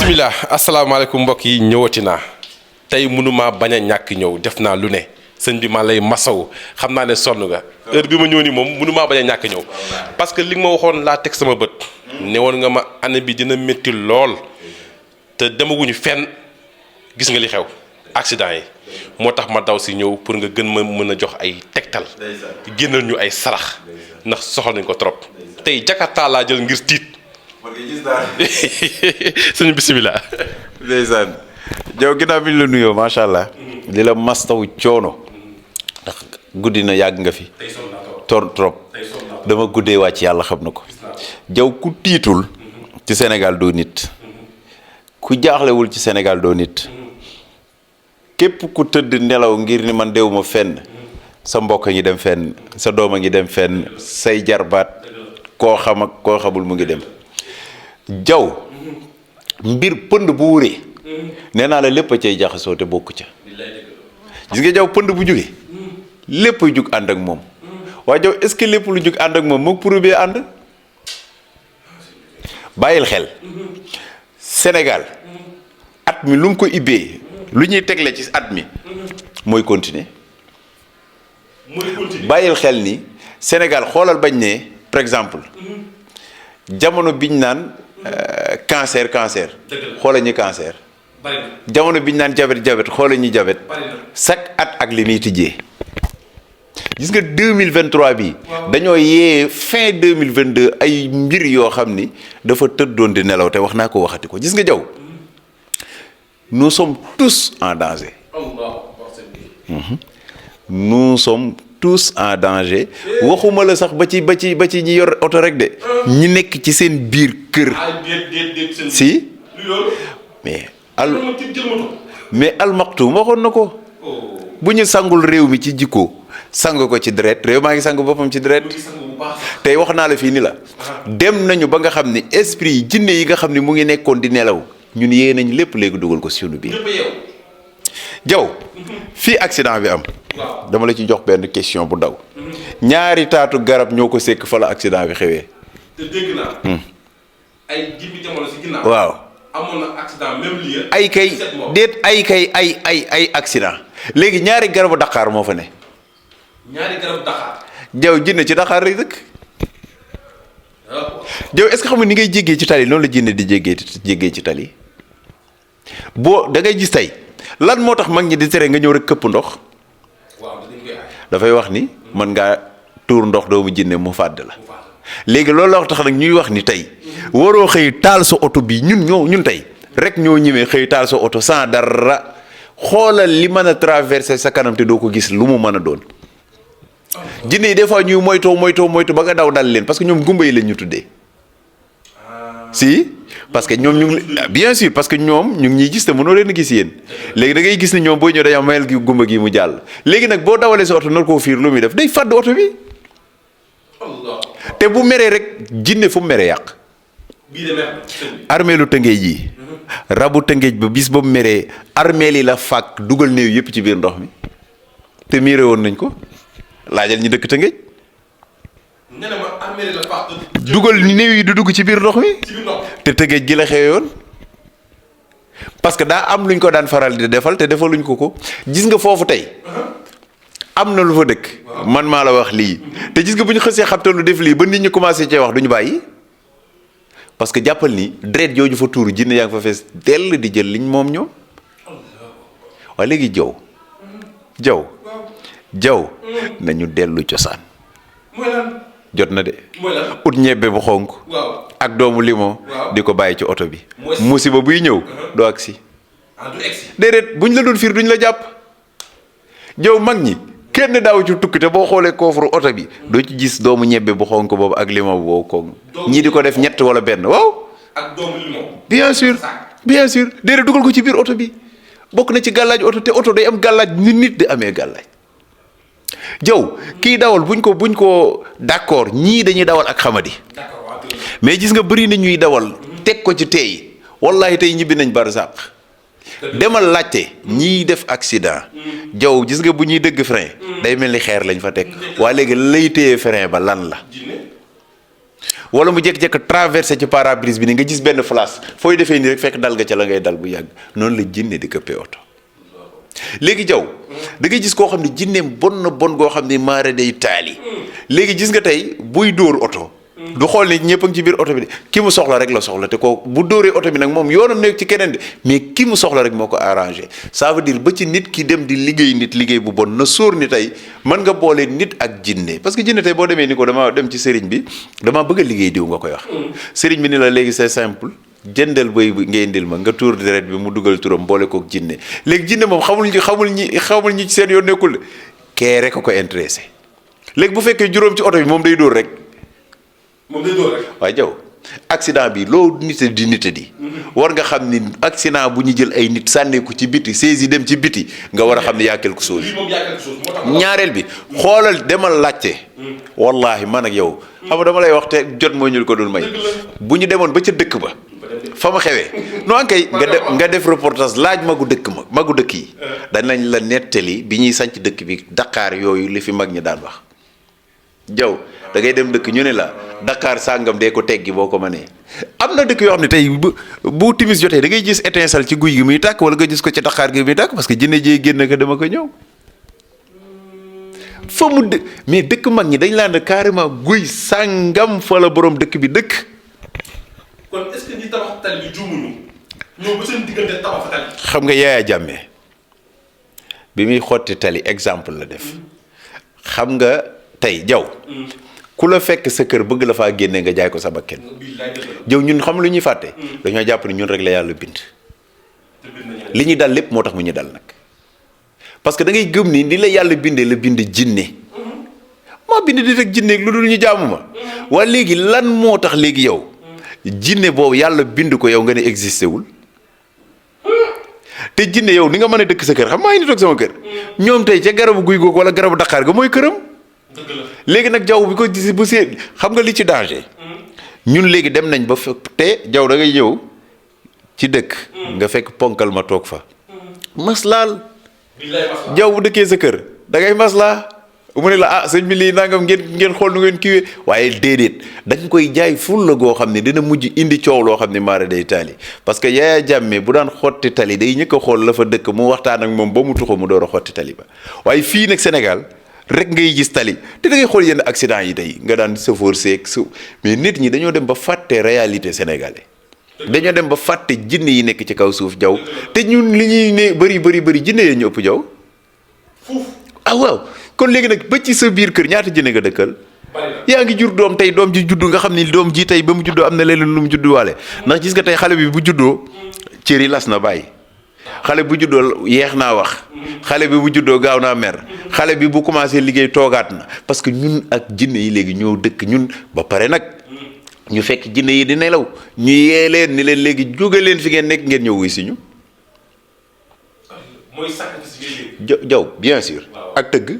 bismillah asalaamaaleykum mbokk yi ñëwati naa tey mënumaa bañ a ñàkk ñëw def naa lu ne sëñ bi maa lay masaw xam naa ne sonn nga heure bi ma ñëw nii moom mënumaa bañ a ñàkk ñëw parce que li nga ma waxoon laa teg sama bët ne woon nga ma année bi dina métti lool te demaguñu fenn gis nga li xew accident yi moo tax ma daw si ñëw pour nga gën ma mën a jox ay tegtal génnal ñu ay sarax ndax soxla nañ ko trop tey Jakarta laa jël ngir tiit. sëñ bisimilah. ndeysaan Diop ginnaaw bi ñu la nuyoo macha allah. di la mastaw coono. ndax guddi na yàgg nga fi. trop dama guddee wàcc yàlla xam na ko. Diop ku tiitul. ci Sénégal doo nit. ku jaaxlewul ci Sénégal doo nit. képp ku tëdd nelaw ngir ni man deewuma fenn. sa mbokk ngi dem fenn sa doom a ngi dem fenn say jarbaat koo xam ak koo xamul mu ngi dem. Diop mbir pënd bu wuree nee naa la lépp a cay jaxasoo te bokku ca gis nga Diop pënd bu jógee lépp a jug ànd ak moom waaye Diop est-ce que lépp lu jug ànd ak moom moom pour bee ànd bàyyil xel Sénégal at mi lu mu ko ibbee lu ñuy tegle ci at mi mooy continuer bàyyil xel ni Sénégal xoolal bañ ne par exemple jamono biñ naan cancer xoolal ñi cancer jamono biñ naan jabet xoolal ñi jabet chaque at ak li muy tijjee gis nga 2023 bi dañoo yee fin 2022 ay mbir yoo xam ni dafa tëddoon di nelaw te wax naa ko waxati ko gis nga Diop nous sommes tous en danger nous sommes tous en danger waxuma la sax ba ci ñi yor oto rek de ñi nekk ci seen biir kër si mais almaktum waxoon na ko bu ñu sangul réew mi ci jikko sang ko ci deret réew maa ngi sang boppam ci deret tey wax naa la fii ni la dem nañu ba nga xam ni esprit yi jinne yi nga xam ni mu ngi nekkoon di nelaw ñun yee nañ lépp léegi dugal ko sunu biir Diop fii accident bi am dama la ci jox benn question bu ndaw ñaari taatu garab ñoo ko sekk fa la accident bi xewee. te dégg naa. ay jimbi jamono si ginnaaw. waaw amoon na accident même lieu. ay kay déet ay accident léegi ñaari garabu Dakar moo fa ne. ñaari garabu Dakar. Diop jinne ci Dakar lay dëkk. Diop est-ce que xam nga ni ngay jéggee ci tali noonu la jinne di jéggee ci tali boo da ngay gis tey lan moo tax mag ñi di tere nga ñëw rek këpp ndox. dafay wax ni mën ngaa tuur ndox doomu jinne mu fàdd la léegi loolu la wax tax nag ñuy wax ni tey waroo xëy taal sa oto bi ñun tey rek ñoo ñëwee xëy taal sa oto sans dara xoolal li mën a traverser sa kanam te doo ko gis lu mu mën a doon. jinne yi des fois ñuy moytoo ba nga daw dal leen parce que ñoom gumba yi lañ ñu tuddee si parce que ñoom ñu ngi bien sûr parce que ñoom ñu ngi ñuy gis te mënoo leen a gis yéen léegi da ngay gis ni ñoom boo ñëw dañoo mayal gi gumba gi mu jàll léegi nag boo dawalee sa oto nar koo fiir lu muy def day fàdd oto bi te bu meree rek jinne fu mu meree yàq. armée lu tëngeej ji rabu tëngeej ba bis ba mu meree armée li la fàkk dugal néew yëpp ci biir ndox mi te miire woon nañ ko laajal ñi dëkk tëngeej dugal néew yi du dugg ci biir ndox mi te tëggeej gi la xewe woon parce que daa am luñ ko daan faral di defal te defaluñ ko gis nga foofu tey am na lu fa dëkk man maa la wax lii te gis nga bu ñu xësee xam te lu def lii ba nit ñi commencé cee wax duñu bàyyi parce que jàppal ni deret jooju fa tuuru jinne yaa ngi fa fees dell di jël liñ moom ñoom waaye léegi Diop nañu dellu cosaan jot na de ut ñebbe bu xonk ak doomu limon di ko bàyyi ci oto bi musiba buy ñëw doo agsi déedéet buñ la doon fiir duñ la jàpp Diop mag ñi kenn daaw ci tukki te boo xoolee coffre oto bi doo ci gis doomu ñebbe bu xonk boobu ak limon boobu koŋ ñii di ko def ñett wala benn waaw ak doomu limon bien sûr déedéet dugal ko ci biir oto bi bokk na ci gàllaaj oto te oto day am gàllaaj nit di amee gàllaaj Diop kii dawal buñ ko d'accord ñii dañuy dawal ak xamadi mais gis nga bëri na ñuy dawal teg ko ci teey wallahi tey ñibbi nañ barsàq demal laajte ñiy def accident Diop gis nga bu ñuy dëgg frein day mel ni xeer lañ fa teg waa léegi lay téye frein ba lan la wala mu jékki-jékki traversé ci pare-brise bi ni nga gis benn flash fooy defee nii rek fekk dal nga ca la ngay dal bu yàgg noonu la jinne di këppee oto léegi jaw da ngay gis koo xam ne jinneem bon na bon goo xam ne maare day taali léegi gis nga tey buy dóor oto du xool ni ñëpp a ngi ci biir oto bi de ki mu soxla rek la soxla te ko bu dóoree oto bi nag moom yoonam nekk ci keneen de mais ki mu soxla rek moo ko arrangé ça veut dire ba ci nit ki dem di liggéey nit liggéey bu bon na sóor ni tey mën nga boole nit ak jinne parce que jinne tey boo demee ni ko dama dem ci sëriñ bi damaa bëgg a liggéey diw nga koy wax sëriñ bi ni la léegi c'est simple jëndal bëy bi nga indil ma nga tuur deret bi mu dugal turam boole kook jinne léegi jinne moom xamul ñi ci seen yoon nekkul de kee rek ko intéressé léegi bu fekkee juróom ci oto bi moom day dóor rek waaye jaw accident bi loo nite di war nga xam ni accident bu ñu jël ay nit sànneeku ci biti saisi dem ci biti nga war a xam ne yaa quelque chose ñaareel bi xoolal demal laajte wallahi man ak yow xam nga dama lay wax te jot moo ñu ko dul may bu ñu demoon ba ca dëkk ba fa ma xewee no ankay nga def reportage laaj magu dëkk yi danañ la nettali bi ñuy sanc dëkk bi Dakar yooyu li fi mag ñi daan wax jaw da ngay dem dëkk ñu ne la Dakar sàngam dee ko teggi boo ko mënee am na dëkk yoo xam ne tey bu timis jotee da ngay gis étincelle ci guy gi muy tàkk wala nga gis ko ci Dakar gi muy tàkk parce que jinne jee génn ko dama ko ñëw fa mu mais dëkk mag ñi dañ laan carrément guy sàngam fa la borom dëkk bi dëkk. kon est-ce que ñi tabax tali bi juumuñu ñoo ba seen diggante tabax tali. xam nga Yaya Jammeh bi muy xotti tali exemple la def xam nga tey jaw ku la fekk sa kër bëgg la faa génne nga jaay ko sa bakken jëw ñun xam lu ñuy fàtte dañoo jàpp ni ñun rek la yàlla bind li ñuy dal lépp moo tax mu ñu dal nag parce que da ngay gëm ni la yàlla bindee la bind jinne maa bind di rek jinne lu dul ñu jaamu ma waa léegi lan moo tax léegi yow jinne boobu yàlla bind ko yow nga ne existé wul te jinne yow ni nga mën a dëkk sa kër xam maa ngi toog sama kër ñoom tey ca garabu guy googu wala garabu Dakar ga mooy këram léegi nag jaww bi ko gis bu see xam nga li ci danger ñun léegi dem nañ ba te jaww da ngay ñëw ci dëkk nga fekk ponkal ma toog fa maslaal jaww bu dëkkee sa kër da ngay maslaa mu ne la ah sëñ bi lii nangam ngeen xool nu ngeen kiiwee waaye déedéet dañ koy jaay ful la goo xam ne dina mujj indi coow loo xam ne maara day taali parce que Yaya Jammeh bu daan xotti tali day ñëkk a xool la fa dëkk mu waxtaan ak moom ba mu tuxu mu door a xotti tali ba waaye fii nag Sénégal rek ngay gis tali te da ngay xool yenn accident yi tey nga daan sëfoor seeg mais nit ñi dañoo dem ba fàtte réalité sénégalais dañoo dem ba fàtte jinne yi nekk ci kaw suuf jaw te ñun li ñuy ne bëri jinne yee ñu ëpp jaw ah waaw kon léegi nag ba ci sa biir kër ñaata jinne nga dëkkal yaa ngi jur doom tey doom ji juddu nga xam ni doom ji tey ba mu juddoo am na leneen lu mu judduwaale ndax gis nga tey xale bi bu juddoo cër yi las na bàyyi xale bu juddoo yeex naa wax xale bi bu juddoo gaaw naa mer xale bi bu commencé liggéey toogaat na parce que ñun ak jinne yi léegi ñoo dëkk ñun ba pare nag ñu fekk jinne yi di nelaw ñu yee leen ni leen léegi jóge leen fi ngeen nekk ngeen ñëw wuy si ñu. mooy sacrifice jaw bien sûr ak tëgg.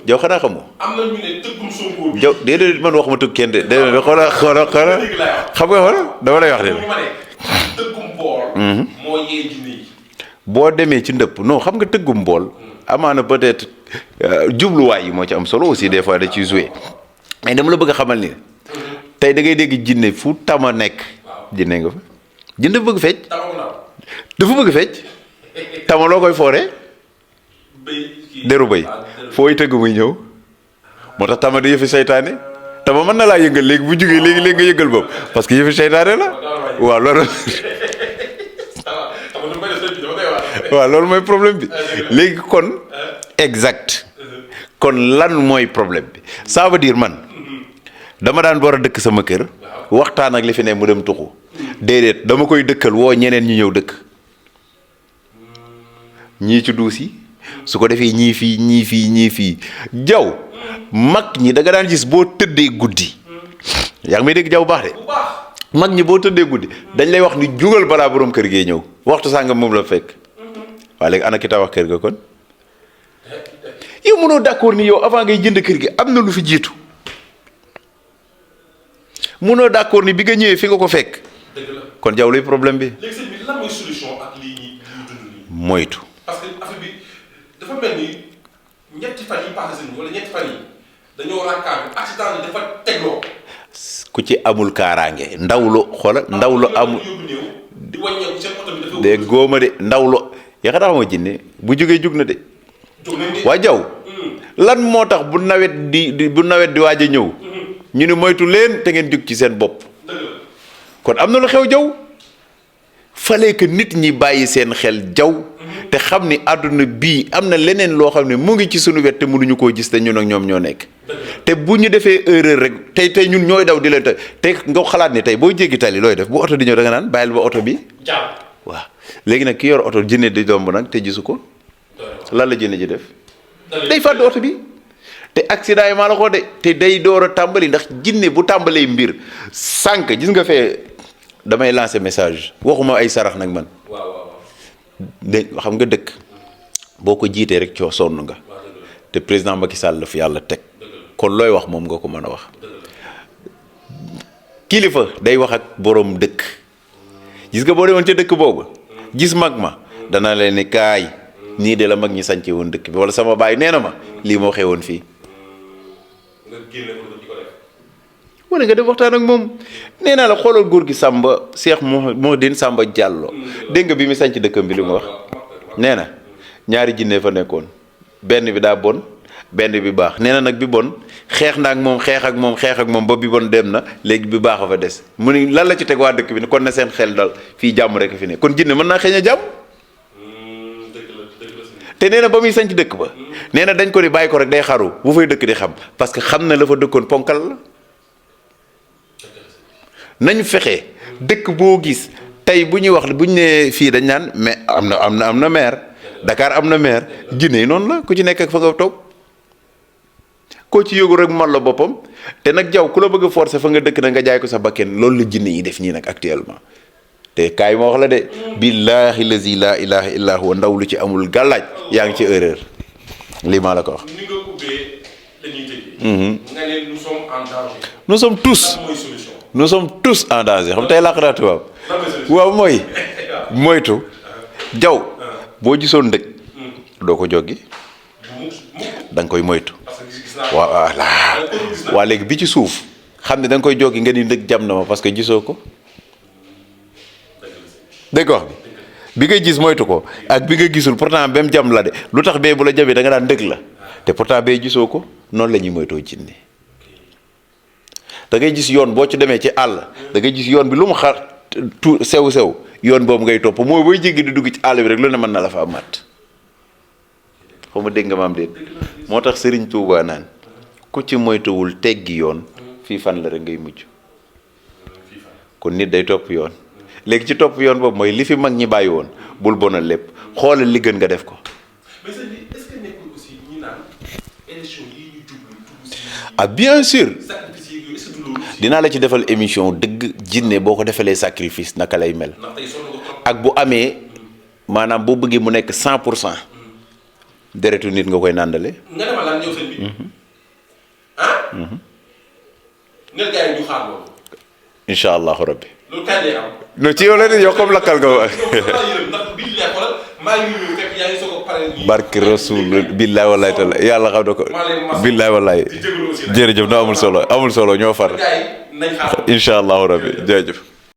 jaw xanaa xamoo. am na ñu ne tëggum Sonko bi. jaw déedéet man waxuma tëgg kenn de déedéet xoola xam nga xool dama lay wax de. tëggum bool. moo yee jinne yi. boo demee ci ndëpp non xam nga tëggum bool. amaana peut-être jubluwaay yi moo ci am solo aussi des fois da ciy joué mais dama la bëgg a xamal ni tey da ngay dégg jinne fu tama nekk. jinne nga fa jinne dafa bëgg fecc. dafa bëgg fecc. tama loo koy fooree. deru bëy fooy tëgg muy ñëw moo tax tama di yëfi seytaane tama mën na laa yëngal léegi bu jugee léegi nga yëngal bopp parce que yëfi seytaane la waaw loolu waaw loolu mooy problème bi léegi kon exact kon lan mooy problème bi ça veut dire man dama daan war a dëkk sama kër waxtaan ak li fi ne mu dem tuxu déedéet dama koy dëkkal woo ñeneen ñu ñëw dëkk ñii ci duus yi su ko defee ñii fii jaw mag ñi da nga daan gis boo tëddee guddi yaa ngi may dégg jaw baax de mag ñi boo tëddee guddi dañ lay wax ni jugal balaa borom kër gee ñëw waxtu sàngam moom la fekk waaye léegi ana ki tabax kër ga kon yow mënoo d'accord ni yow avant ngay jënd kër gi am na lu fi jiitu mënoo d'accord ni bi nga ñëwee fi nga ko fekk kon jaw luy problème bi. léegi sëñ bi lan mooy solution ak lii ñuy dund nii. moytu. parce que affaire bi dafa mel ni ñetti fan yi passé sëñ bi wala ñetti fan yi dañoo raakaar accident yi dafa tegloo. ku ci amul kaaraange ndaw lu xoola ndaw lu amul de góoma de ndaw lu yaakaar naa ma jinne bu jógee jug na de waa jaw lan moo tax bu nawet di waaj a ñëw ñu ne moytu leen te ngeen jug ci seen bopp kon am na lu xew jaw fallait que nit ñi bàyyi seen xel jaw te xam ni àdduna bii am na leneen loo xam ne mu ngi ci sunu wet te mënuñu koo gis te ñun ak ñoom ñoo nekk te bu ñu defee erreur rek tey ñun ñooy daw di leen te nga xalaat ni tey boo jéggi tali looy def bu oto di ñëw da nga naan bàyyil ba oto bi waaw léegi nag ki yor oto jinne di domb nag te gisu ko lan la jinne ji def day fàdd oto bi te accident yi maa la ko de te day door a tàmbali ndax jinne bu tàmbalee mbir sànq gis nga fee damay lancer message waxuma ay sarax nag man de xam nga dëkk boo ko jiitee rek coo sonn nga te président Macky Sall la fi yàlla teg kon looy wax moom nga ko mën a wax kilifa day wax ak boroom dëkk gis nga boo demoon ca dëkk boobu gis mag ma dana leen ni kaay nii de la mag ñi sànce woon dëkk bi wala sama baay nee na ma lii moo xewoon fii wala nga def waxtaan ak moom nee naa la xoolal góor gi Samba Cheikh Mouhidine Samba Diallo dégg nga bi mu sànc dëkkam bi li mu wax nee na ñaari jinne fa nekkoon benn bi daa bon benn bi baax nee na nag bi bon xeex na ak moom xeex ak moom ba bi bon dem na léegi bi baax a fa des mu ni lan la ci teg waa dëkk bi ne kon na seen xel dal fii jàmm rek fi ne kon jinne mën naa xeeñ a jàmm te nee na ba muy sanc dëkk ba nee na dañ ko di bàyyi ko rek day xaru bu fay dëkk di xam parce que xam na la fa dëkkoon ponkal la nañ fexe dëkk boo gis tey bu ñuy wax bu ñu nee fii dañ naan mais am na maire Dakar am na maire jinne yi noonu la ku ci nekk ak fa nga toog koo ci yógu rek man la boppam te nag jaw ku la bëgg a forcer fa nga dëkk na nga jaay ko sa bakken loolu la jinne yi def nii nag actuellement te kaay ma wax la de billahi lazi la ilaha illa huwa ndaw lu ci amul gàllaaj yaa ngi ci erreur lii maa la ko wax. ni nga ubbee dañuy tëjee. nga ne nous sommes en danger. nous sommes tous. mooy solution. nous sommes tous en danger xam tey làkk naa tubaab. waaw mooy. moytu. jaw boo gisoon ndëg. doo ko joggi. da nga koy moytu. waaw waa léegi bi ci suuf xam ne da nga koy joggi nga ni ndëg jam na ma parce que gisoo ko. dégg wax bi nga gis moytu ko ak bi nga gisul pourtant même jam la de lu tax bee bu la jamee da nga daan ndëg la te pourtant bee gisoo ko noonu la ñuy moytoo jinne da ngay gis yoon boo ci demee ci àll da ngay gis yoon bi lu mu xar sew yoon boobu ngay topp mooy booy jéggi di dugg ci àll bi rek lu ne mën na la fa mat xaw ma dégg nga maam déet moo tax Serigne Touba naan ku ci moytuwul teggi yoon fii fan la rek ngay mujj kon nit day topp yoon léegi ci topp yoon boobu mooy li fi mag ñi bàyyi woon bul bonal lépp xoolal li gën nga def ko. mais sëñ bi est-ce que nekkul aussi ñi naan élection yi ñu jublu ah bien sûr dinaa la ci defal émission dëgg jinne boo ko defalee sacrifice naka lay mel ak bu amee maanaam boo bëggee mu nekk 100% deretu nit nga koy nàndale. nga demal lan ñëw sëñ bi ah. ngeen gars yi ñu xaar loolu. incha allahu rabbi. loolu kañ lay am. non ci yow la ni yow comme lakkal nga wax. barki rasul billaay wallaay taala yàlla xam na ko. billaay wallaay jërëjëf no amul solo ñoo far. incha allahu rabbi jërëjëf.